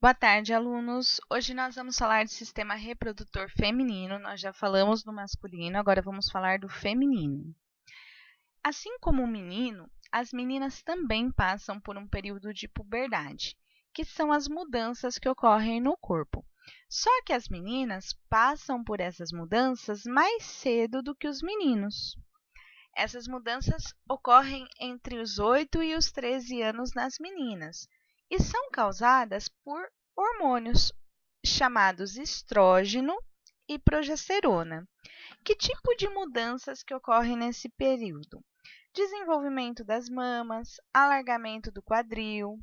Boa tarde, alunos. Hoje nós vamos falar de sistema reprodutor feminino. Nós já falamos do masculino, agora vamos falar do feminino. Assim como o menino, as meninas também passam por um período de puberdade, que são as mudanças que ocorrem no corpo. Só que as meninas passam por essas mudanças mais cedo do que os meninos. Essas mudanças ocorrem entre os 8 e os 13 anos nas meninas e são causadas por hormônios chamados estrógeno e progesterona. Que tipo de mudanças que ocorrem nesse período? Desenvolvimento das mamas, alargamento do quadril,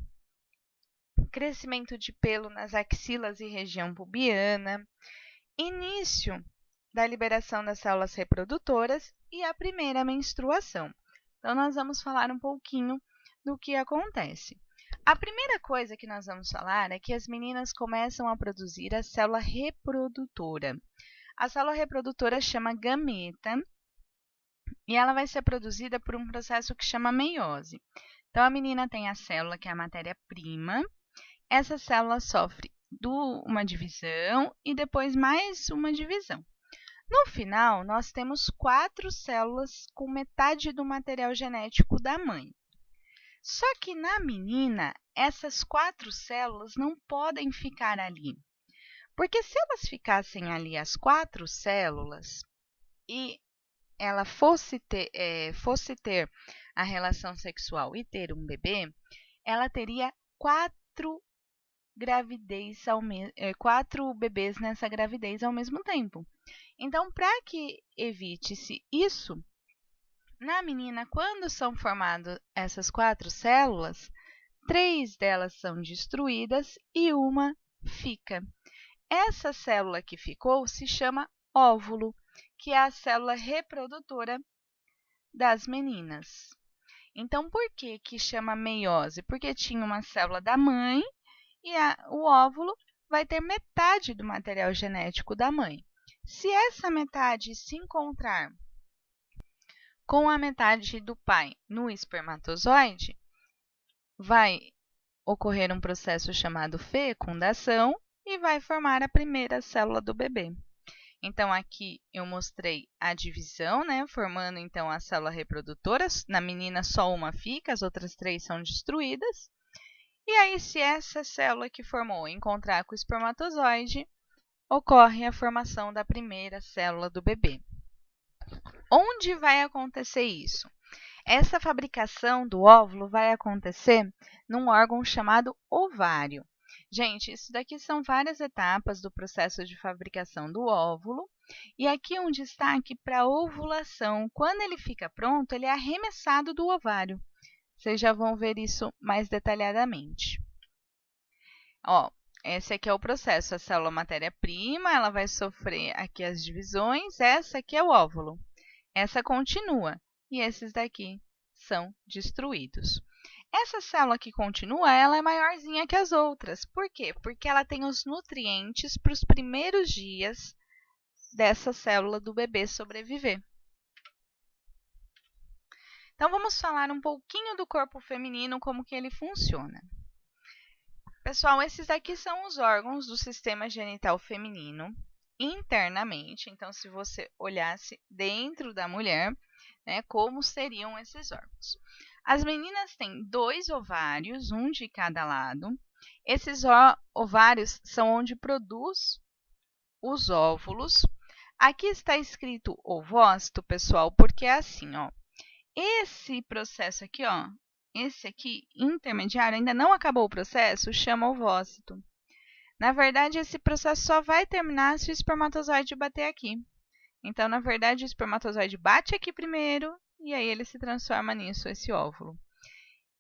crescimento de pelo nas axilas e região pubiana, início da liberação das células reprodutoras e a primeira menstruação. Então, nós vamos falar um pouquinho do que acontece. A primeira coisa que nós vamos falar é que as meninas começam a produzir a célula reprodutora. A célula reprodutora chama gameta e ela vai ser produzida por um processo que chama meiose. Então, a menina tem a célula, que é a matéria-prima. Essa célula sofre uma divisão e depois mais uma divisão. No final, nós temos 4 células com metade do material genético da mãe. Só que na menina, essas 4 células não podem ficar ali. Porque se elas ficassem ali, as 4 células, e ela fosse ter a relação sexual e ter um bebê, ela teria 4 bebês nessa gravidez ao mesmo tempo. Então, para que evite-se isso, na menina, quando são formadas essas 4 células, 3 delas são destruídas e uma fica. Essa célula que ficou se chama óvulo, que é a célula reprodutora das meninas. Então, por que chama meiose? Porque tinha uma célula da mãe e o óvulo vai ter metade do material genético da mãe. Se essa metade se encontrar com a metade do pai no espermatozoide, vai ocorrer um processo chamado fecundação e vai formar a primeira célula do bebê. Então, aqui eu mostrei a divisão, né, formando então a célula reprodutora. Na menina só uma fica, as outras 3 são destruídas. E aí, se essa célula que formou encontrar com o espermatozoide, ocorre a formação da primeira célula do bebê. Onde vai acontecer isso? Essa fabricação do óvulo vai acontecer num órgão chamado ovário. Gente, isso daqui são várias etapas do processo de fabricação do óvulo. E aqui um destaque para a ovulação. Quando ele fica pronto, ele é arremessado do ovário. Vocês já vão ver isso mais detalhadamente. Esse aqui é o processo. A célula matéria-prima, ela vai sofrer aqui as divisões. Essa aqui é o óvulo. Essa continua. E esses daqui são destruídos. Essa célula que continua, ela é maiorzinha que as outras. Por quê? Porque ela tem os nutrientes para os primeiros dias dessa célula do bebê sobreviver. Então, vamos falar um pouquinho do corpo feminino, como que ele funciona. Pessoal, esses aqui são os órgãos do sistema genital feminino internamente. Então, se você olhasse dentro da mulher, né, como seriam esses órgãos? As meninas têm 2 ovários, um de cada lado. Esses ovários são onde produz os óvulos. Aqui está escrito ovócito, pessoal, porque é assim, ó. Esse processo aqui, ó, esse aqui, intermediário, ainda não acabou o processo, chama ovócito. Na verdade, esse processo só vai terminar se o espermatozoide bater aqui. Então, na verdade, o espermatozoide bate aqui primeiro e aí ele se transforma nisso, esse óvulo.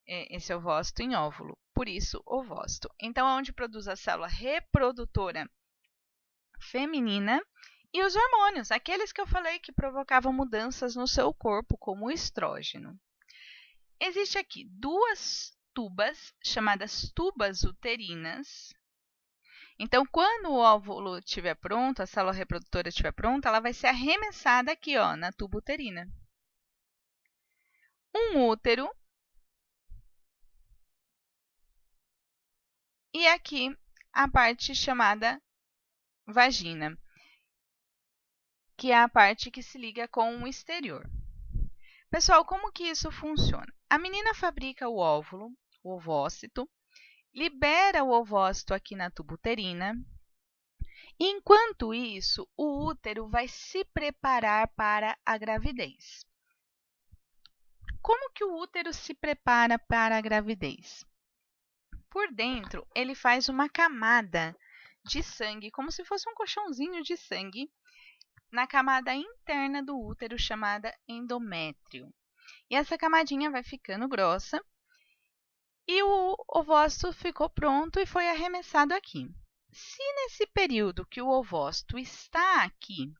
Esse ovócito em óvulo, por isso ovócito. Então, é onde produz a célula reprodutora feminina e os hormônios, aqueles que eu falei que provocavam mudanças no seu corpo, como o estrógeno. Existe aqui 2 tubas, chamadas tubas uterinas. Então, quando o óvulo estiver pronto, a célula reprodutora estiver pronta, ela vai ser arremessada aqui, ó, na tuba uterina. Um útero. E aqui a parte chamada vagina, que é a parte que se liga com o exterior. Pessoal, como que isso funciona? A menina fabrica o óvulo, o ovócito, libera o ovócito aqui na tuba uterina. Enquanto isso, o útero vai se preparar para a gravidez. Como que o útero se prepara para a gravidez? Por dentro, ele faz uma camada de sangue, como se fosse um colchãozinho de sangue, na camada interna do útero, chamada endométrio. E essa camadinha vai ficando grossa e o ovócito ficou pronto e foi arremessado aqui. Se nesse período que o ovócito está aqui,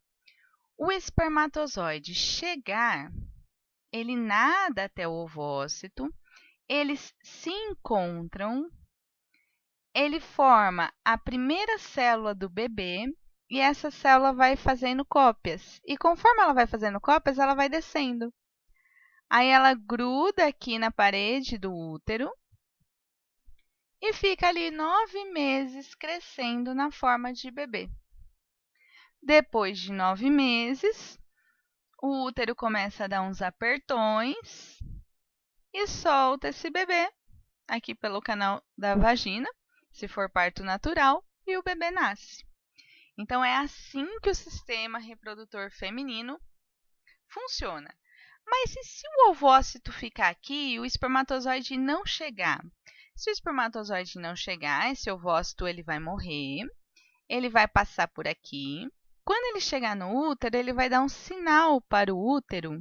o espermatozoide chegar, ele nada até o ovócito, eles se encontram, ele forma a primeira célula do bebê e essa célula vai fazendo cópias. E conforme ela vai fazendo cópias, ela vai descendo. Aí ela gruda aqui na parede do útero e fica ali 9 meses crescendo na forma de bebê. Depois de 9 meses, o útero começa a dar uns apertões e solta esse bebê aqui pelo canal da vagina, se for parto natural, e o bebê nasce. Então, é assim que o sistema reprodutor feminino funciona. Mas e se o ovócito ficar aqui e o espermatozoide não chegar? Se o espermatozoide não chegar, esse ovócito ele vai morrer, ele vai passar por aqui. Quando ele chegar no útero, ele vai dar um sinal para o útero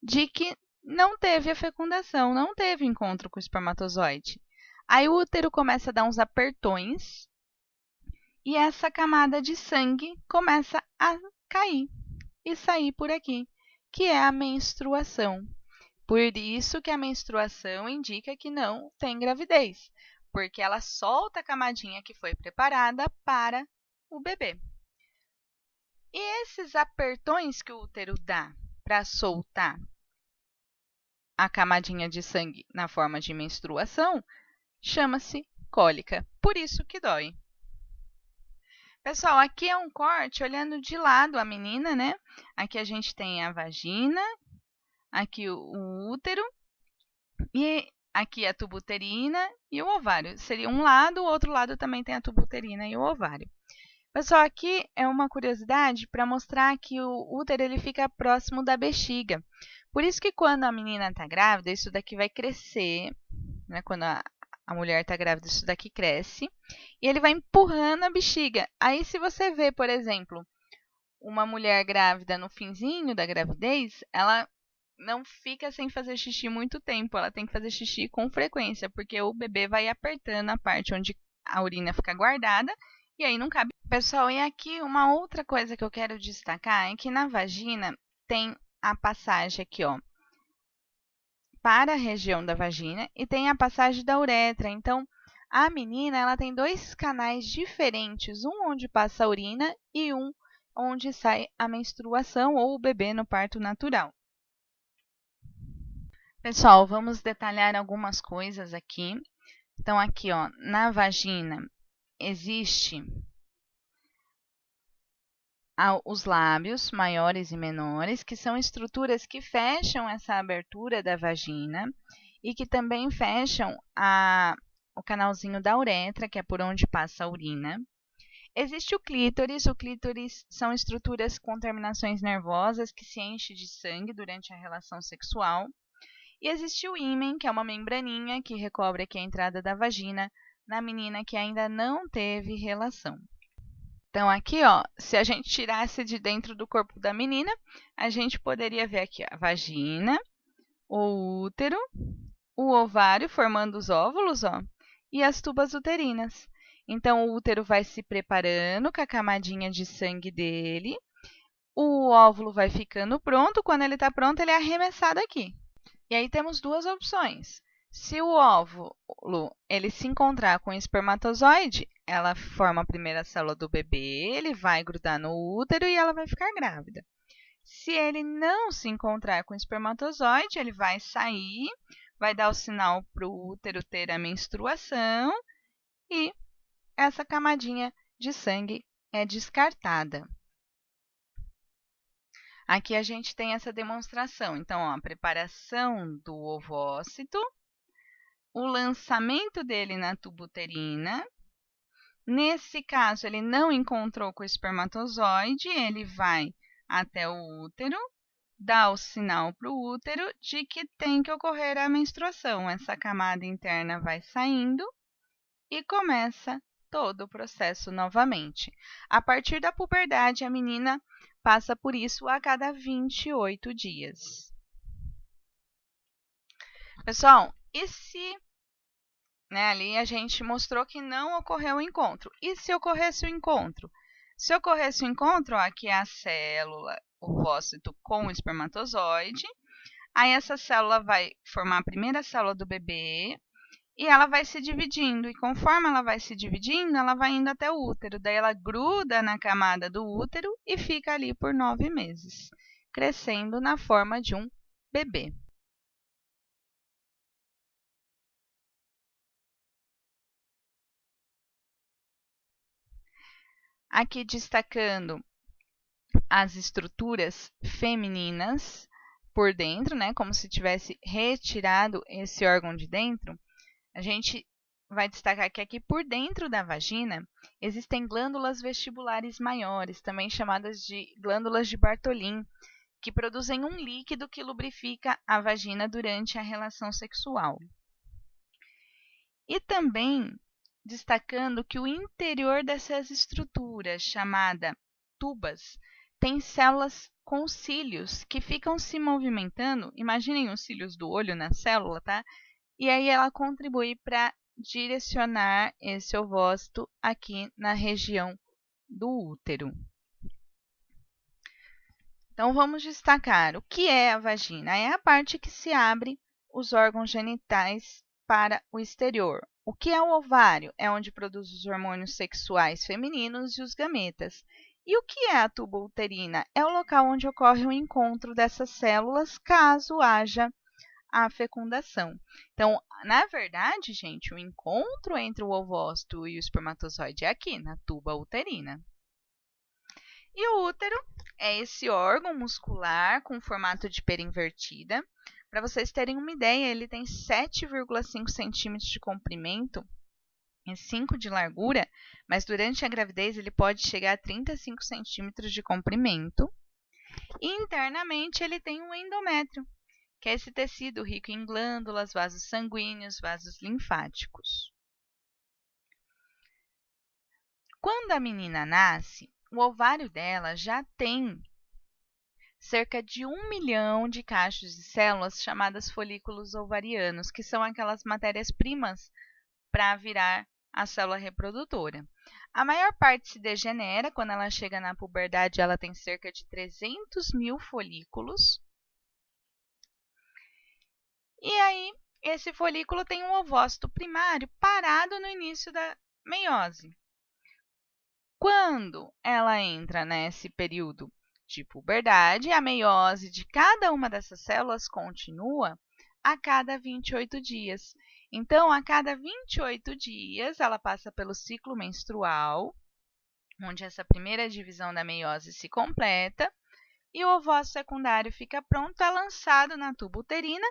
de que não teve a fecundação, não teve encontro com o espermatozoide. Aí o útero começa a dar uns apertões e essa camada de sangue começa a cair e sair por aqui, que é a menstruação. Por isso que a menstruação indica que não tem gravidez, porque ela solta a camadinha que foi preparada para o bebê. E esses apertões que o útero dá para soltar a camadinha de sangue na forma de menstruação chama-se cólica, por isso que dói. Pessoal, aqui é um corte olhando de lado a menina, né? Aqui a gente tem a vagina, aqui o útero, e aqui a tuba uterina e o ovário. Seria um lado, o outro lado também tem a tuba uterina e o ovário. Pessoal, aqui é uma curiosidade para mostrar que o útero ele fica próximo da bexiga. Por isso que quando a menina está grávida, isso daqui vai crescer, né? Quando a mulher está grávida, isso daqui cresce, e ele vai empurrando a bexiga. Aí, se você vê, por exemplo, uma mulher grávida no finzinho da gravidez, ela não fica sem fazer xixi muito tempo, ela tem que fazer xixi com frequência, porque o bebê vai apertando a parte onde a urina fica guardada, e aí não cabe. Pessoal, e aqui uma outra coisa que eu quero destacar é que na vagina tem a passagem aqui, ó, para a região da vagina e tem a passagem da uretra. Então, a menina ela tem dois canais diferentes, um onde passa a urina e um onde sai a menstruação ou o bebê no parto natural. Pessoal, vamos detalhar algumas coisas aqui. Então, aqui, ó, na vagina existe os lábios maiores e menores, que são estruturas que fecham essa abertura da vagina e que também fecham o canalzinho da uretra, que é por onde passa a urina. Existe o clítoris são estruturas com terminações nervosas que se enchem de sangue durante a relação sexual. E existe o ímen, que é uma membraninha que recobre aqui a entrada da vagina na menina que ainda não teve relação. Então, aqui, ó, se a gente tirasse de dentro do corpo da menina, a gente poderia ver aqui a vagina, o útero, o ovário formando os óvulos, ó, e as tubas uterinas. Então, o útero vai se preparando com a camadinha de sangue dele, o óvulo vai ficando pronto, quando ele está pronto, ele é arremessado aqui. E aí temos duas opções. Se o óvulo ele se encontrar com o espermatozoide, ela forma a primeira célula do bebê, ele vai grudar no útero e ela vai ficar grávida. Se ele não se encontrar com o espermatozoide, ele vai sair, vai dar o sinal para o útero ter a menstruação e essa camadinha de sangue é descartada. Aqui a gente tem essa demonstração. Então, ó, a preparação do ovócito, o lançamento dele na tuba uterina. Nesse caso, ele não encontrou com o espermatozoide, ele vai até o útero, dá o sinal para o útero de que tem que ocorrer a menstruação. Essa camada interna vai saindo e começa todo o processo novamente. A partir da puberdade, a menina passa por isso a cada 28 dias. Pessoal, e se ali a gente mostrou que não ocorreu o encontro? E se ocorresse o encontro? Se ocorresse o encontro, ó, aqui é a célula ovócito com o espermatozoide. Aí essa célula vai formar a primeira célula do bebê e ela vai se dividindo. E conforme ela vai se dividindo, ela vai indo até o útero. Daí ela gruda na camada do útero e fica ali por 9 meses, crescendo na forma de um bebê. Aqui destacando as estruturas femininas por dentro, né? Como se tivesse retirado esse órgão de dentro. A gente vai destacar que aqui por dentro da vagina existem glândulas vestibulares maiores, também chamadas de glândulas de Bartholin, que produzem um líquido que lubrifica a vagina durante a relação sexual. E também destacando que o interior dessas estruturas, chamada tubas, tem células com cílios que ficam se movimentando. Imaginem os cílios do olho na célula, tá? E aí ela contribui para direcionar esse ovócito aqui na região do útero. Então vamos destacar o que é a vagina. É a parte que se abre os órgãos genitais para o exterior. O que é o ovário? É onde produz os hormônios sexuais femininos e os gametas. E o que é a tuba uterina? É o local onde ocorre o encontro dessas células, caso haja a fecundação. Então, na verdade, gente, o encontro entre o ovócito e o espermatozoide é aqui, na tuba uterina. E o útero é esse órgão muscular com formato de pera invertida. Para vocês terem uma ideia, ele tem 7,5 centímetros de comprimento e 5 de largura, mas durante a gravidez ele pode chegar a 35 centímetros de comprimento. E internamente ele tem um endométrio, que é esse tecido rico em glândulas, vasos sanguíneos, vasos linfáticos. Quando a menina nasce, o ovário dela já tem cerca de 1 milhão de cachos de células chamadas folículos ovarianos, que são aquelas matérias-primas para virar a célula reprodutora. A maior parte se degenera quando ela chega na puberdade, ela tem cerca de 300 mil folículos. E aí, esse folículo tem um ovócito primário parado no início da meiose. Quando ela entra nesse período de puberdade, a meiose de cada uma dessas células continua a cada 28 dias. Então, a cada 28 dias, ela passa pelo ciclo menstrual, onde essa primeira divisão da meiose se completa, e o ovócito secundário fica pronto, é lançado na tuba uterina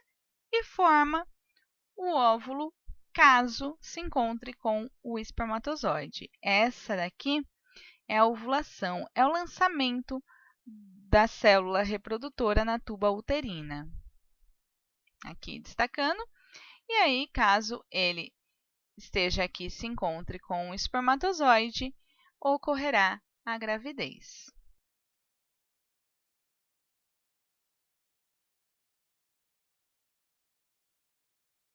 e forma o óvulo, caso se encontre com o espermatozoide. Essa daqui é a ovulação, é o lançamento da célula reprodutora na tuba uterina. Aqui destacando. E aí, caso ele esteja aqui e se encontre com o espermatozoide, ocorrerá a gravidez.